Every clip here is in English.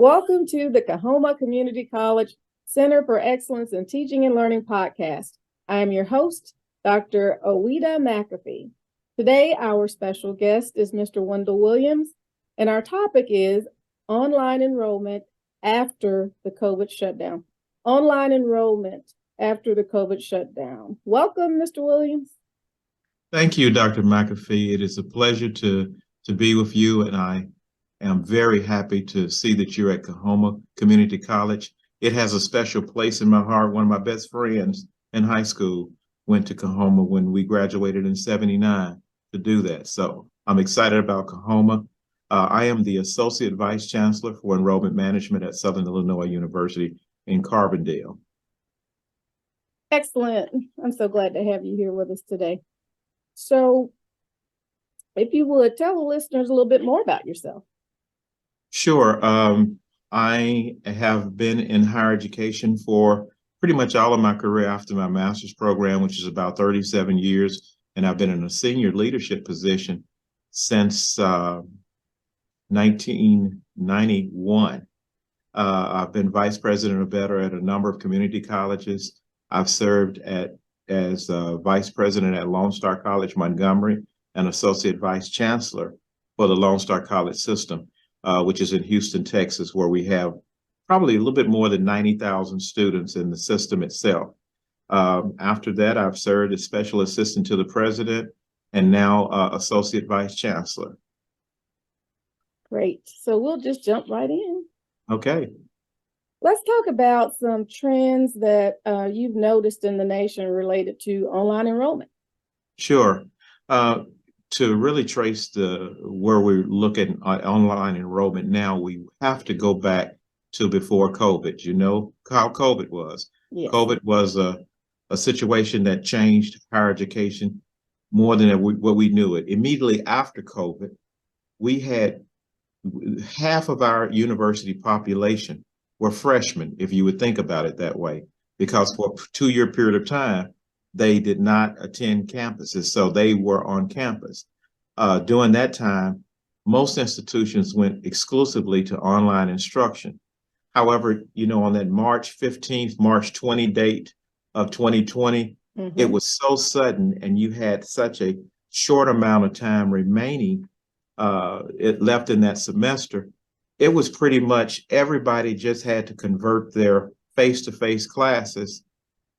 Welcome to the Coahoma Community College Center for Excellence in Teaching and Learning podcast. I am your host, Dr. Oweda McAfee. Today, our special guest is Mr. Wendell Williams, and our topic is online enrollment after the COVID shutdown. Online enrollment after the COVID shutdown. Welcome, Mr. Williams. Thank you, Dr. McAfee. It is a pleasure to be with you, and I am very happy to see that you're at Coahoma Community College. It has a special place in my heart. One of my best friends in high school went to Coahoma when we graduated in '79 to do that. So I'm excited about Coahoma. I am the Associate Vice Chancellor for Enrollment Management at Southern Illinois University in Carbondale. Excellent. I'm so glad to have you here with us today. So if you would tell the listeners a little bit more about yourself. Sure. I have been in higher education for pretty much all of my career after my master's program, which is about 37 years. And I've been in a senior leadership position since 1991. I've been vice president or better at a number of community colleges. I've served as vice president at Lone Star College, Montgomery, and associate vice chancellor for the Lone Star College system, which is in Houston, Texas, where we have probably a little bit more than 90,000 students in the system itself. After that, I've served as special assistant to the president and now associate vice chancellor. Great. So we'll just jump right in. Okay. Let's talk about some trends that you've noticed in the nation related to online enrollment. Sure. To really trace where we look at online enrollment now, we have to go back to before COVID. You know how COVID was. Yes. COVID was a situation that changed higher education more than what we knew it. Immediately after COVID, we had half of our university population were freshmen, if you would think about it that way, because for a 2-year period of time, they did not attend campuses, so they were on campus. During that time, most institutions went exclusively to online instruction. However, you know, on that March 15th, March 20 date of 2020, it was so sudden, and you had such a short amount of time remaining left in that semester. It was pretty much everybody just had to convert their face-to-face classes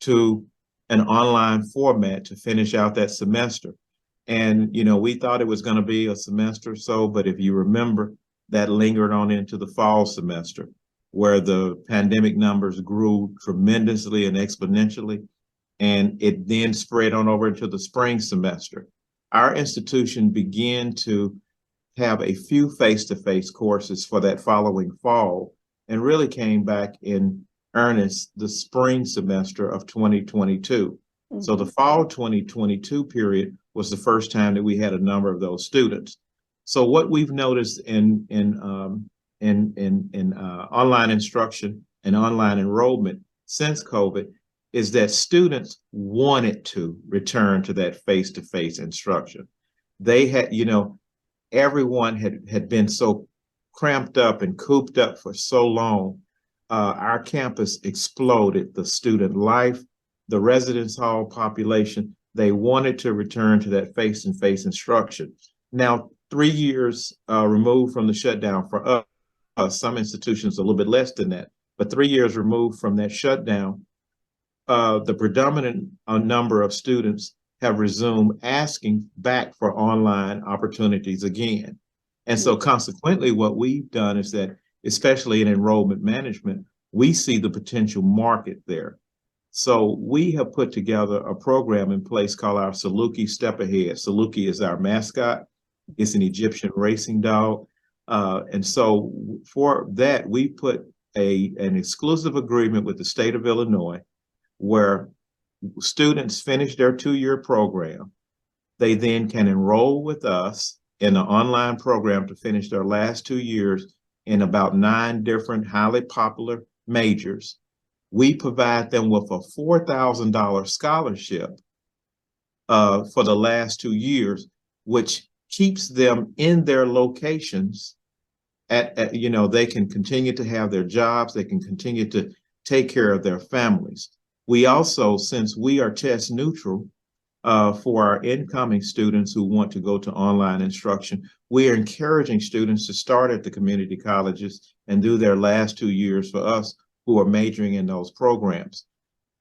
to an online format to finish out that semester. And, you know, we thought it was going to be a semester or so, but if you remember, that lingered on into the fall semester, where the pandemic numbers grew tremendously and exponentially, and it then spread on over into the spring semester. Our institution began to have a few face-to-face courses for that following fall, and really came back in earnest the spring semester of 2022. So the fall 2022 period was the first time that we had a number of those students. So what we've noticed in online instruction and online enrollment since COVID is that students wanted to return to that face-to-face instruction. They had, you know, everyone had been so cramped up and cooped up for so long. Our campus exploded. The student life, the residence hall population, they wanted to return to that face-to-face instruction. Now, 3 years removed from the shutdown for us, some institutions a little bit less than that, but 3 years removed from that shutdown, the predominant number of students have resumed asking back for online opportunities again. And so consequently, what we've done is that, especially in enrollment management, we see the potential market there. So we have put together a program in place called our Saluki Step Ahead. Saluki is our mascot. It's an Egyptian racing dog. And so for that, we put an exclusive agreement with the state of Illinois, where students finish their 2-year program. They then can enroll with us in an online program to finish their last 2 years in about 9 different highly popular majors. We provide them with a $4,000 scholarship for the last 2 years, which keeps them in their locations they can continue to have their jobs, they can continue to take care of their families. We also, since we are test neutral, for our incoming students who want to go to online instruction, we are encouraging students to start at the community colleges and do their last 2 years for us who are majoring in those programs.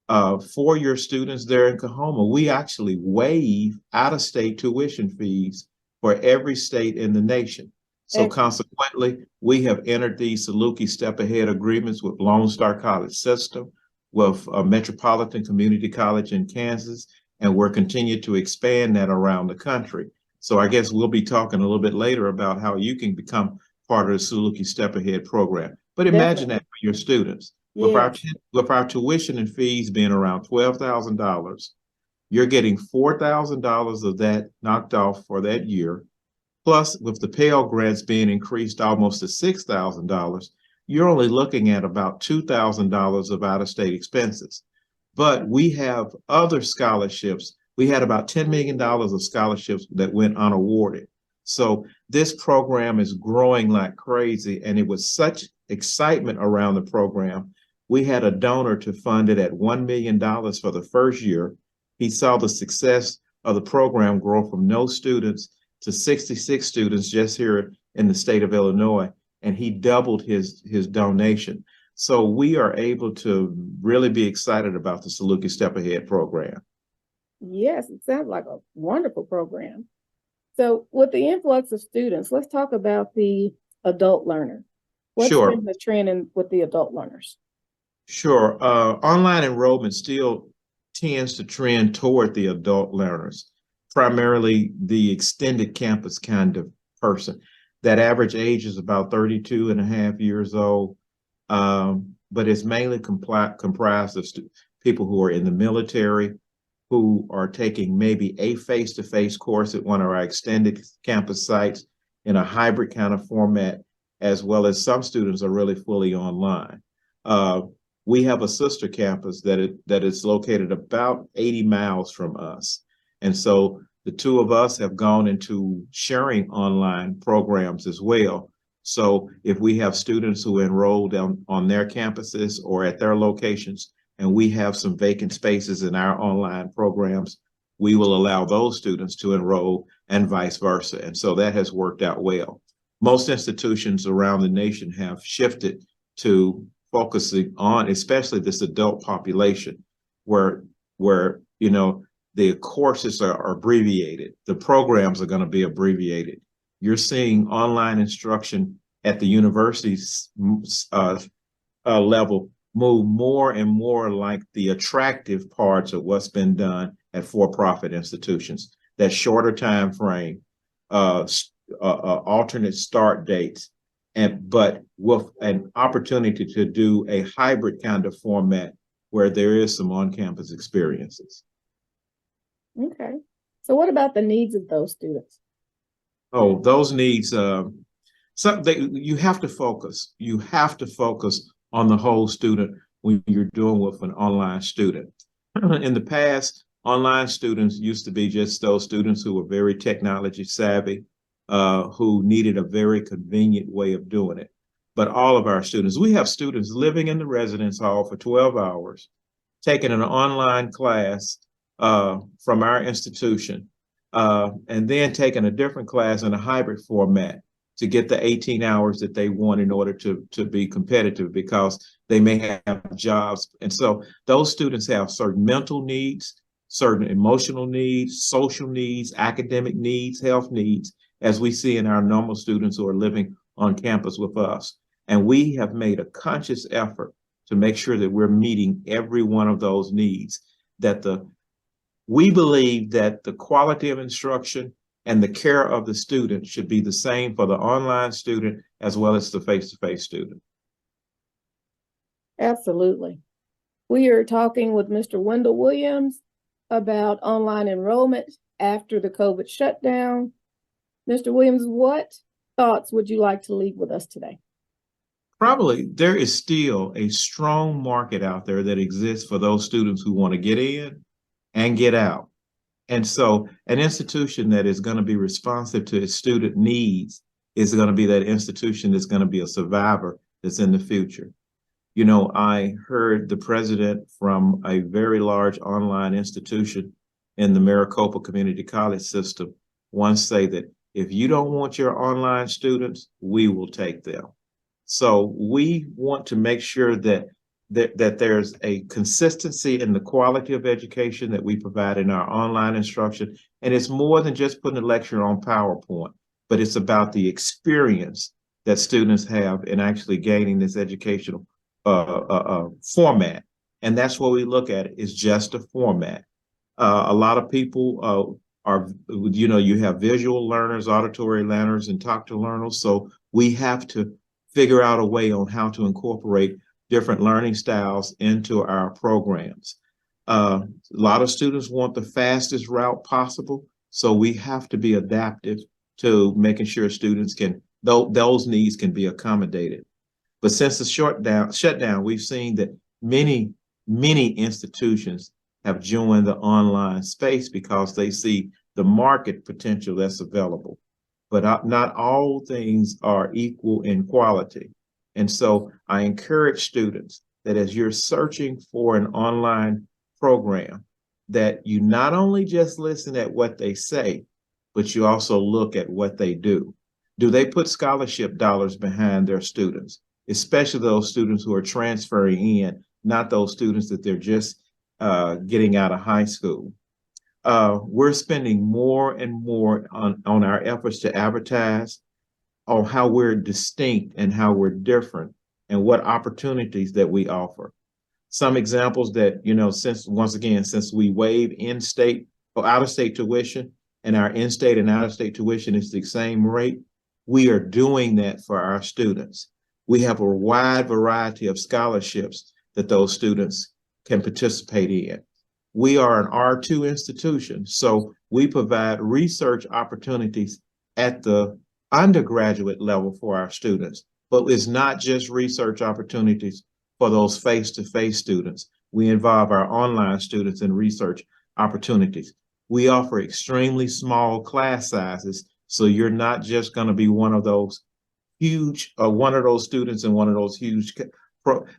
For your students there in Coahoma, we actually waive out-of-state tuition fees for every state in the nation. So consequently, we have entered these Saluki Step Ahead agreements with Lone Star College System, with Metropolitan Community College in Kansas, and we're continuing to expand that around the country. So I guess we'll be talking a little bit later about how you can become part of the Saluki Step Ahead program. But imagine that for your students. Yes. With our tuition and fees being around $12,000, you're getting $4,000 of that knocked off for that year. Plus, with the Pell Grants being increased almost to $6,000, you're only looking at about $2,000 of out-of-state expenses. But we have other scholarships. We had about $10 million of scholarships that went unawarded. So this program is growing like crazy, and it was such excitement around the program. We had a donor to fund it at $1 million for the first year. He saw the success of the program grow from no students to 66 students just here in the state of Illinois, and he doubled his donation. So we are able to really be excited about the Saluki Step Ahead program. Yes, it sounds like a wonderful program. So with the influx of students, let's talk about the adult learner. What's been the trend with the adult learners? Sure. Online enrollment still tends to trend toward the adult learners, primarily the extended campus kind of person. That average age is about 32 and a half years old, but it's mainly comprised of people who are in the military, who are taking maybe a face-to-face course at one of our extended campus sites in a hybrid kind of format, as well as some students are really fully online. We have a sister campus that is located about 80 miles from us. And so the two of us have gone into sharing online programs as well. So if we have students who enrolled on their campuses or at their locations, and we have some vacant spaces in our online programs, we will allow those students to enroll and vice versa. And so that has worked out well. Most institutions around the nation have shifted to focusing on, especially this adult population, where the courses are abbreviated. The programs are going to be abbreviated. You're seeing online instruction at the university's level move more and more like the attractive parts of what's been done at for-profit institutions. That shorter time frame, alternate start dates, but with an opportunity to do a hybrid kind of format where there is some on-campus experiences. Okay. So what about the needs of those students? Oh, those needs, you have to focus. You have to focus on the whole student when you're dealing with an online student. In the past, online students used to be just those students who were very technology savvy, who needed a very convenient way of doing it. But all of our students, we have students living in the residence hall for 12 hours, taking an online class from our institution, and then taking a different class in a hybrid format to get the 18 hours that they want in order to be competitive, because they may have jobs. And so those students have certain mental needs, certain emotional needs, social needs, academic needs, health needs, as we see in our normal students who are living on campus with us. And we have made a conscious effort to make sure that we're meeting every one of those needs, we believe that the quality of instruction and the care of the student should be the same for the online student as well as the face-to-face student. Absolutely. We are talking with Mr. Wendell Williams about online enrollment after the COVID shutdown. Mr. Williams, what thoughts would you like to leave with us today? Probably there is still a strong market out there that exists for those students who want to get in and get out. And so an institution that is going to be responsive to its student needs is going to be that institution that's going to be a survivor that's in the future. You know, I heard the president from a very large online institution in the Maricopa Community College system once say that if you don't want your online students, we will take them. So we want to make sure that there's a consistency in the quality of education that we provide in our online instruction. And it's more than just putting a lecture on PowerPoint, but it's about the experience that students have in actually gaining this educational format. And that's what we look at, is just a format. A lot of people are, you know, you have visual learners, auditory learners, and tactile learners. So we have to figure out a way on how to incorporate different learning styles into our programs. A lot of students want the fastest route possible, so we have to be adaptive to making sure students can, those needs can be accommodated. But since the shutdown, we've seen that many institutions have joined the online space because they see the market potential that's available. But not all things are equal in quality. And so I encourage students that as you're searching for an online program, that you not only just listen at what they say, but you also look at what they do. Do they put scholarship dollars behind their students, especially those students who are transferring in, not those students that they're just getting out of high school? We're spending more and more on our efforts to advertise on how we're distinct and how we're different and what opportunities that we offer. Some examples that, you know, since we waive in-state or out-of-state tuition, and our in-state and out-of-state tuition is the same rate, we are doing that for our students. We have a wide variety of scholarships that those students can participate in. We are an R2 institution, so we provide research opportunities at the undergraduate level for our students, but it's not just research opportunities for those face-to-face students. We involve our online students in research opportunities. We offer extremely small class sizes, so you're not just going to be one of those huge, one of those students in one of those huge,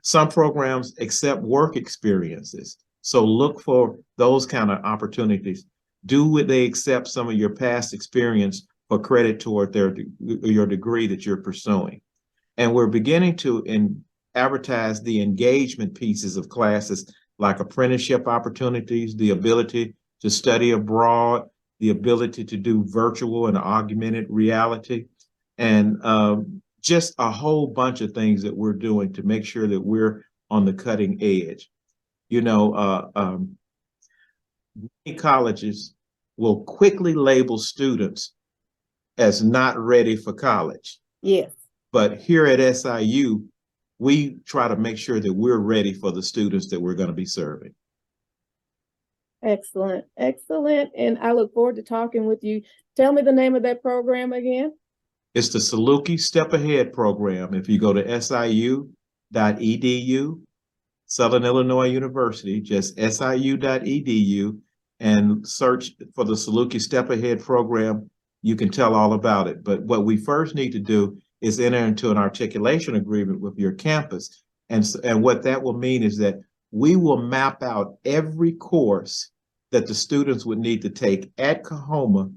some programs accept work experiences. So look for those kind of opportunities. Do they accept some of your past experience for credit toward your degree that you're pursuing? And we're beginning to advertise the engagement pieces of classes like apprenticeship opportunities, the ability to study abroad, the ability to do virtual and augmented reality, and just a whole bunch of things that we're doing to make sure that we're on the cutting edge. You know, many colleges will quickly label students as not ready for college. Yes. But here at SIU, we try to make sure that we're ready for the students that we're going to be serving. Excellent, excellent. And I look forward to talking with you. Tell me the name of that program again. It's the Saluki Step Ahead program. If you go to siu.edu, Southern Illinois University, just siu.edu, and search for the Saluki Step Ahead program, you can tell all about it. But what we first need to do is enter into an articulation agreement with your campus. And what that will mean is that we will map out every course that the students would need to take at Coahoma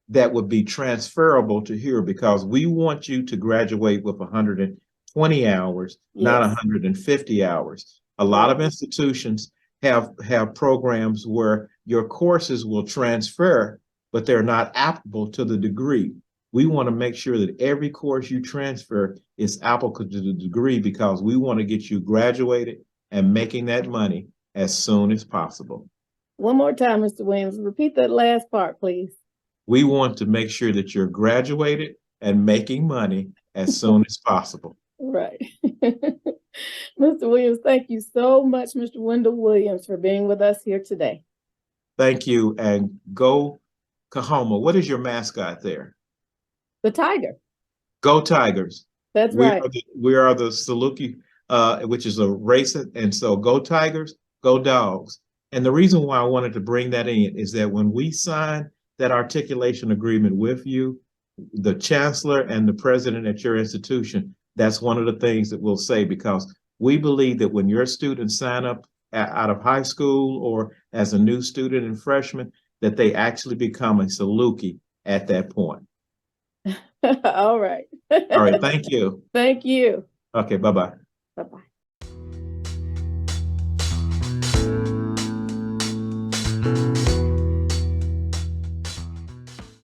that would be transferable to here, because we want you to graduate with 120 hours, yes, not 150 hours. A lot of institutions have programs where your courses will transfer, but they're not applicable to the degree. We want to make sure that every course you transfer is applicable to the degree, because we want to get you graduated and making that money as soon as possible. One more time, Mr. Williams, repeat that last part, please. We want to make sure that you're graduated and making money as soon as possible. Right. Mr. Williams, thank you so much, Mr. Wendell Williams, for being with us here today. Thank you, and go Coahoma. What is your mascot there? The tiger. Go Tigers. That's right. We are the Saluki, which is a race, and so go Tigers, go Dogs. And the reason why I wanted to bring that in is that when we sign that articulation agreement with you, the chancellor and the president at your institution, that's one of the things that we'll say, because we believe that when your students sign up out of high school or as a new student and freshman, that they actually become a Saluki at that point. All right. All right. Thank you. Thank you. Okay. Bye-bye. Bye-bye.